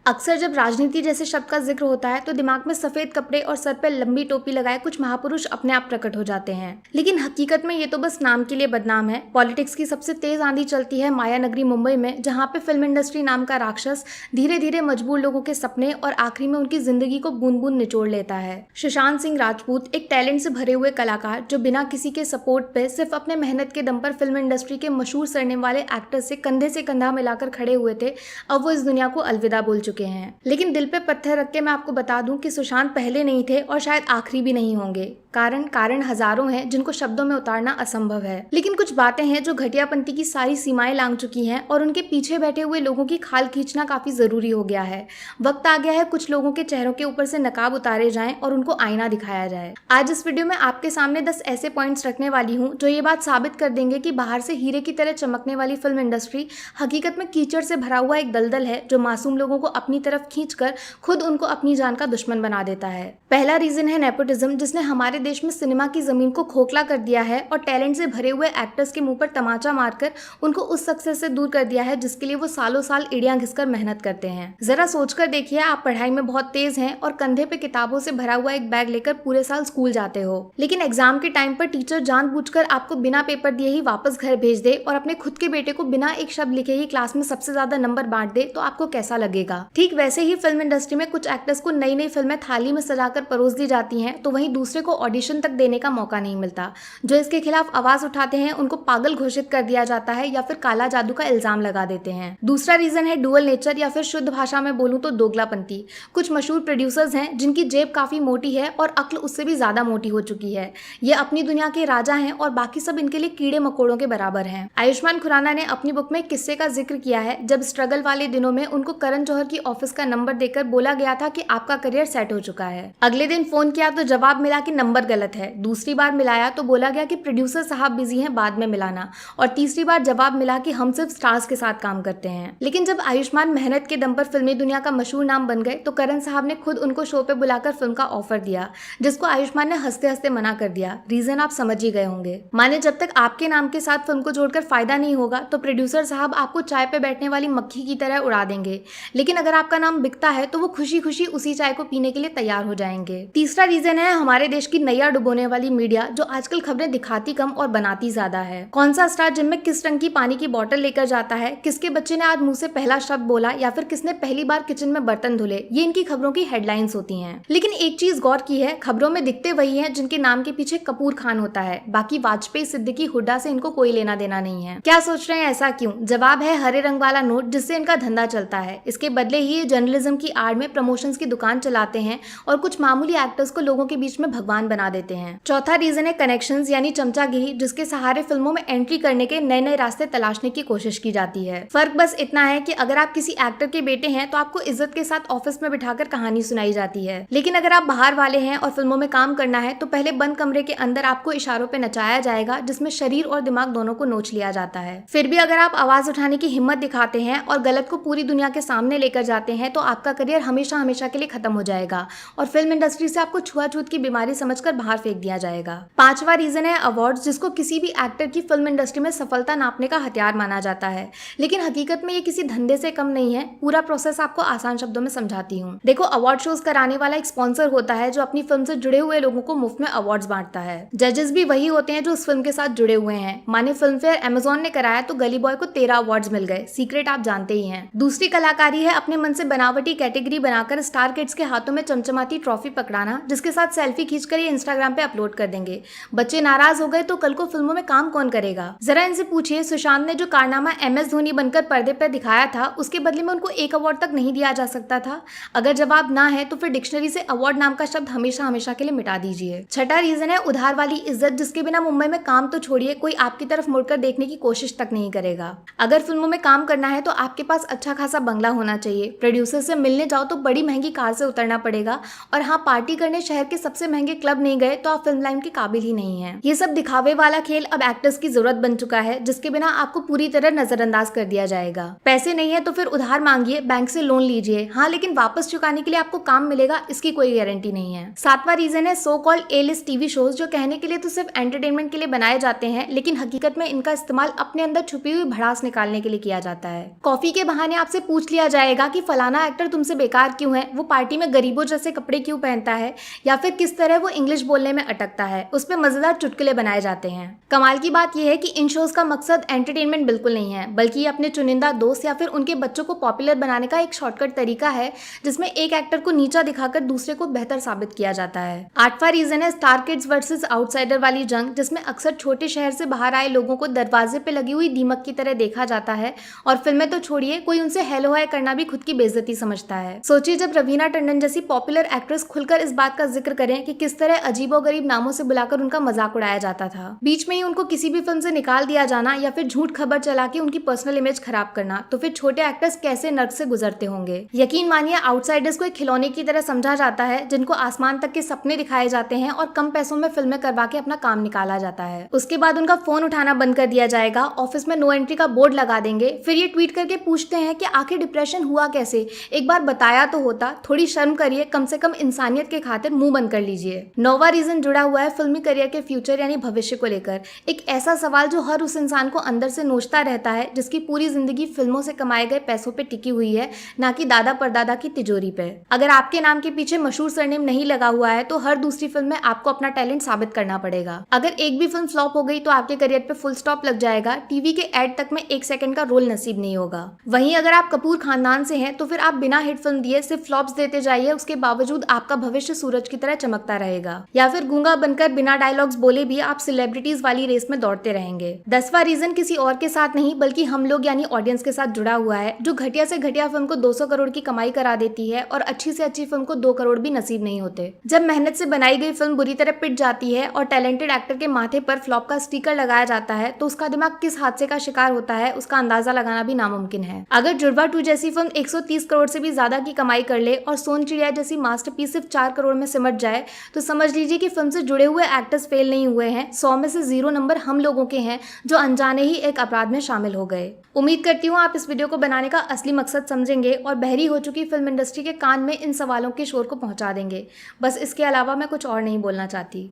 अक्सर जब राजनीति जैसे शब्द का जिक्र होता है तो दिमाग में सफेद कपड़े और सर पर लंबी टोपी लगाए कुछ महापुरुष अपने आप प्रकट हो जाते हैं, लेकिन हकीकत में ये तो बस नाम के लिए बदनाम है। पॉलिटिक्स की सबसे तेज आंधी चलती है माया नगरी मुंबई में, जहां पे फिल्म इंडस्ट्री नाम का राक्षस धीरे धीरे मजबूर लोगों के सपने और आखिरी में उनकी जिंदगी को बूंद बूंद निचोड़ लेता है। सुशांत सिंह राजपूत एक टैलेंट से भरे हुए कलाकार जो बिना किसी के सपोर्ट पे सिर्फ अपने मेहनत के दम पर फिल्म इंडस्ट्री के मशहूर सरनेम वाले एक्टर से कंधा मिलाकर खड़े हुए थे, अब वो इस दुनिया को अलविदा बोल चुके हैं। लेकिन दिल पे पत्थर रख के मैं आपको बता दूं कि सुशांत पहले नहीं थे और शायद आखिरी भी नहीं होंगे। कारण हजारों हैं जिनको शब्दों में उतारना असंभव है, लेकिन कुछ बातें हैं जो घटियापंती की सारी सीमाएं लांघ चुकी हैं और उनके पीछे बैठे हुए लोगों की खाल खींचना काफी जरूरी हो गया है। वक्त आ गया है कुछ लोगों के चेहरों के ऊपर से नकाब उतारे जाएं और उनको आईना दिखाया जाए। आज इस वीडियो में आपके सामने 10 ऐसे पॉइंट्स रखने वाली हूँ जो ये बात साबित कर देंगे कि बाहर से हीरे की तरह चमकने वाली फिल्म इंडस्ट्री हकीकत में कीचड़ से भरा हुआ एक दलदल है जो मासूम लोगों को अपनी तरफ खींचकर खुद उनको अपनी जान का दुश्मन बना देता है। पहला रीजन है नेपोटिज्म, जिसने हमारे देश में सिनेमा की जमीन को खोखला कर दिया है और टैलेंट से भरे हुए एक्टर्स के मुंह पर तमाचा मारकर उनको उस सक्सेस से दूर कर दिया है जिसके लिए वो सालों साल एड़ियां घिसकर मेहनत करते हैं। जरा सोचकर देखिए, आप पढ़ाई में बहुत तेज हैं और कंधे पे किताबों से भरा हुआ एक बैग लेकर पूरे साल स्कूल जाते हो, लेकिन एग्जाम के टाइम पर टीचर जानबूझकर आपको बिना पेपर दिए ही वापस घर भेज दे और अपने खुद के बेटे को बिना एक शब्द लिखे ही क्लास में सबसे ज्यादा नंबर बांट दे तो आपको कैसा लगेगा। ठीक वैसे ही फिल्म इंडस्ट्री में कुछ एक्टर्स को नई नई फिल्में थाली में सजाकर परोस दी जाती हैं, तो वहीं दूसरे को ऑडिशन तक देने का मौका नहीं मिलता। जो इसके खिलाफ आवाज उठाते हैं उनको पागल घोषित कर दिया जाता है या फिर काला जादू का इल्जाम लगा देते हैं। दूसरा रीजन है डुअल नेचर, या फिर शुद्ध भाषा में बोलूं तो दोगलापंती। कुछ मशहूर प्रोड्यूसर्स हैं जिनकी जेब काफी मोटी है और अक्ल उससे भी ज्यादा मोटी हो चुकी है। ये अपनी दुनिया के राजा हैं और बाकी सब इनके लिए कीड़े मकोड़ों के बराबर हैं। आयुष्मान खुराना ने अपनी बुक में एक किस्से का जिक्र किया है जब स्ट्रगल वाले दिनों में उनको करण जौहर की ऑफिस का नंबर देकर बोला गया था कि आपका करियर सेट हो चुका है। अगले दिन फोन किया तो जवाब मिला कि नंबर गलत है। दूसरी बार मिलाया तो बोला गया कि प्रोड्यूसर साहब बिजी हैं, बाद में मिलाना। और तीसरी बार जवाब मिला कि हम सिर्फ स्टार्स के साथ काम करते हैं। लेकिन जब आयुष्मान मेहनत के दम पर फिल्मी दुनिया का मशहूर नाम बन गए तो करण साहब ने खुद उनको शो पे बुलाकर फिल्म का ऑफर दिया, जिसको आयुष्मान ने हंसते हंसते मना कर दिया। रीजन आप समझ ही गए होंगे। माने जब तक आपके नाम के साथ फिल्म को जोड़कर फायदा नहीं होगा तो प्रोड्यूसर साहब आपको चाय पे बैठने वाली मक्खी की तरह उड़ा देंगे, लेकिन अगर आपका नाम बिकता है तो वो खुशी खुशी उसी चाय को पीने के लिए तैयार हो जाएंगे। तीसरा रीजन है हमारे देश की नैया डुबोने वाली मीडिया, जो आजकल खबरें दिखाती कम और बनाती ज्यादा है। कौन सा स्टार जिम में किस रंग की पानी की बोतल लेकर जाता है, किसके बच्चे ने आज मुंह से पहला शब्द बोला या फिर किसने पहली बार किचन में बर्तन धुले, ये इनकी खबरों की हेडलाइंस होती हैं। लेकिन एक चीज गौर की है, खबरों में दिखते वही हैं जिनके नाम के पीछे कपूर खान होता है। बाकी वाजपेयी, सिद्दीकी, हुड्डा से इनको कोई लेना देना नहीं है। क्या सोच रहे हैं ऐसा क्यों? जवाब है हरे रंग वाला नोट, जिससे इनका धंधा चलता है। इसके बदले ही ये जर्नलिज्म की आड़ में प्रमोशंस की दुकान चलाते हैं और कुछ मामूली एक्टर्स को लोगों के बीच में भगवान बना देते हैं। चौथा रीजन है कनेक्शंस यानी चमचागिरी, जिसके सहारे फिल्मों में एंट्री करने के नए नए रास्ते तलाशने की कोशिश की जाती है। फर्क बस इतना है कि अगर आप किसी एक्टर के बेटे हैं तो आपको इज्जत के साथ ऑफिस में बिठाकर कहानी सुनाई जाती है, लेकिन अगर आप बाहर वाले हैं और फिल्मों में काम करना है तो पहले बंद कमरे के अंदर आपको इशारों पे नचाया जाएगा, जिसमें शरीर और दिमाग दोनों को नोच लिया जाता है। फिर भी अगर आप आवाज उठाने की हिम्मत दिखाते हैं और गलत को पूरी दुनिया के सामने लेकर जाते हैं तो आपका करियर हमेशा हमेशा के लिए खत्म हो जाएगा और फिल्म इंडस्ट्री से आपको छुआछूत की बीमारी समझकर बाहर फेंक दिया जाएगा। पांचवा रीजन है अवार्ड्स, जिसको किसी भी एक्टर की फिल्म इंडस्ट्री में सफलता नापने का हथियार माना जाता है, लेकिन हकीकत में ये किसी धंधे से कम नहीं है। पूरा प्रोसेस आपको आसान शब्दों में समझाती हूँ। देखो, अवार्ड शोज कराने वाला एक स्पॉन्सर होता है जो अपनी फिल्म से जुड़े हुए लोगों को मुफ्त में अवार्ड्स बांटता है। जजेस भी वही होते हैं जो उस फिल्म के साथ जुड़े हुए हैं। माने फिल्म फेयर अमेजोन ने कराया तो गली बॉय को 13 अवार्ड्स मिल गए। सीक्रेट आप जानते ही हैं। दूसरी कलाकारी है अपने मन से बनावटी कैटेगरी बनाकर स्टार किड्स के हाथों में चमचमाती ट्रॉफी पकड़ाना, जिसके साथ सेल्फी खींचकर ये इंस्टाग्राम पे अपलोड कर देंगे। बच्चे नाराज हो गए तो कल को फिल्मों में काम कौन करेगा? जरा इनसे पूछिए, सुशांत ने जो कारनामा MS धोनी बनकर पर्दे पर दिखाया था उसके बदले में उनको एक अवार्ड तक नहीं दिया जा सकता था? अगर जवाब ना है तो फिर डिक्शनरी से अवार्ड नाम का शब्द हमेशा हमेशा के लिए मिटा दीजिए। छठा रीजन है उधार वाली इज्जत, जिसके बिना मुंबई में काम तो छोड़िए, कोई आपकी तरफ मुड़कर देखने की कोशिश तक नहीं करेगा। अगर फिल्मों में काम करना है तो आपके पास अच्छा खासा बंगला होना चाहिए। प्रोड्यूसर से मिलने जाओ तो बड़ी महंगी कार से उतरना पड़ेगा, और हाँ, पार्टी करने शहर के सबसे महंगे क्लब नहीं गए तो आप फिल्म लाइन के काबिल ही नहीं है। ये सब दिखावे वाला खेल अब एक्टर्स की जरूरत बन चुका है, जिसके बिना आपको पूरी तरह नजरअंदाज कर दिया जाएगा। पैसे नहीं है तो फिर उधार मांगिए, बैंक से लोन लीजिए, हाँ, लेकिन वापस चुकाने के लिए आपको काम मिलेगा इसकी कोई गारंटी नहीं है। सातवां रीजन है सो कॉल्ड A-लिस्ट टीवी शोज, जो कहने के लिए तो सिर्फ एंटरटेनमेंट के लिए बनाए जाते हैं, लेकिन हकीकत में इनका इस्तेमाल अपने अंदर छुपी हुई भड़ास निकालने के लिए किया जाता है। कॉफी के बहाने आपसे पूछ लिया जाएगा कि फलाना एक्टर तुमसे बेकार क्यों है, वो पार्टी में गरीबों जैसे कपड़े क्यों पहनता है, या फिर किस तरह वो इंग्लिश बोलने में अटकता है, उस पर मजेदार चुटकुले बनाए जाते हैं। कमाल की बात यह है कि इन शोज का मकसद एंटरटेनमेंट बिल्कुल नहीं है, बल्कि ये अपने चुनिंदा दोस्त या फिर उनके बच्चों को पॉपुलर बनाने का एक शॉर्टकट तरीका है, जिसमें एक एक्टर को नीचा दिखाकर दूसरे को बेहतर साबित किया जाता है। 8वां रीजन है स्टार किड्स वर्सेस आउटसाइडर वाली जंग, जिसमें अक्सर छोटे शहर से बाहर आए लोगों को दरवाजे पे लगी हुई दीमक की तरह देखा जाता है, और फिल्में तो छोड़िए, कोई उनसे हेलो हाय करना भी खुद की बेइज्जती समझता है। सोचिए जब रवीना टंडन जैसी पॉपुलर एक्ट्रेस खुलकर इस बात का जिक्र करें कि किस तरह अजीबोगरीब नामों से बुलाकर उनका मजाक उड़ाया जाता था, बीच में ही उनको किसी भी फिल्म से निकाल दिया जाना या फिर झूठ खबर चला के उनकी पर्सनल इमेज खराब करना, तो फिर छोटे एक्टर्स कैसे नर्क से गुजरते होंगे। यकीन मानिए आउटसाइडर्स को एक खिलौने की तरह समझा जाता है, जिनको आसमान तक के सपने दिखाए जाते हैं और कम पैसों में फिल्में करवा के अपना काम निकाला जाता है। उसके बाद उनका फोन उठाना बंद कर दिया जाएगा, ऑफिस में नो एंट्री का बोर्ड लगा देंगे, फिर ये ट्वीट करके पूछते हैं कि आखिर डिप्रेशन हुआ कैसे, एक बार बताया तो होता, थोड़ी शर्म करिए, कम से कम इंसानियत के खातिर मुंह बंद कर लीजिए। 9वां रीजन जुड़ा हुआ है फिल्मी करियर के फ्यूचर यानी भविष्य को लेकर, एक ऐसा सवाल जो हर उस इंसान को अंदर से नोचता रहता है जिसकी पूरी जिंदगी फिल्मों से कमाए गए पैसों पे टिकी हुई है, ना कि दादा परदादा की तिजोरी पे। अगर आपके नाम के पीछे मशहूर सरनेम नहीं लगा हुआ है तो हर दूसरी फिल्म में आपको अपना टैलेंट साबित करना पड़ेगा। अगर एक भी फिल्म फ्लॉप हो गई तो आपके करियर पे फुल स्टॉप लग जाएगा, टीवी के एड तक में 1 सेकंड का रोल नसीब नहीं होगा। वहीं अगर आप कपूर खानदान से हैं तो फिर आप बिना हिट फिल्म दिए सिर्फ फ्लॉप्स देते जाइए, उसके बावजूद आपका भविष्य सूरज की तरह चमकता रहेगा। या फिर गूंगा बनकर बिना डायलॉग्स बोले भी आप सेलिब्रिटीज वाली रेस में दौड़ते रहेंगे। 10वां रीजन किसी और के साथ नहीं बल्कि हम लोग यानी ऑडियंस के साथ जुड़ा हुआ है, जो घटिया से घटिया फिल्म को 200 करोड़ की कमाई करा देती है और अच्छी से अच्छी फिल्म को 2 करोड़ भी नसीब नहीं होते। जब मेहनत से बनाई गई फिल्म बुरी तरह पिट जाती है और टैलेंटेड एक्टर के माथे पर फ्लॉप का स्टिकर लगाया जाता है तो उसका दिमाग किस हादसे का शिकार होता है उसका अंदाजा लगाना भी नामुमकिन है। अगर जुड़वा 2 जैसी फिल्म 130 करोड़ से भी ज्यादा की कमाई कर ले और सोन चिड़िया जैसी मास्टरपीस सिर्फ 4 करोड़ में सिमट जाए तो समझ लीजिए कि फिल्म से जुड़े हुए एक्टर्स फेल नहीं हुए हैं, 100 में से 0 नंबर हम लोगों के हैं जो अनजाने ही एक अपराध में शामिल हो गए। उम्मीद करती हूँ आप इस वीडियो को बनाने का असली मकसद समझेंगे और बहरी हो चुकी फिल्म इंडस्ट्री के कान में इन सवालों के शोर को पहुंचा देंगे। बस इसके अलावा मैं कुछ और नहीं बोलना चाहती।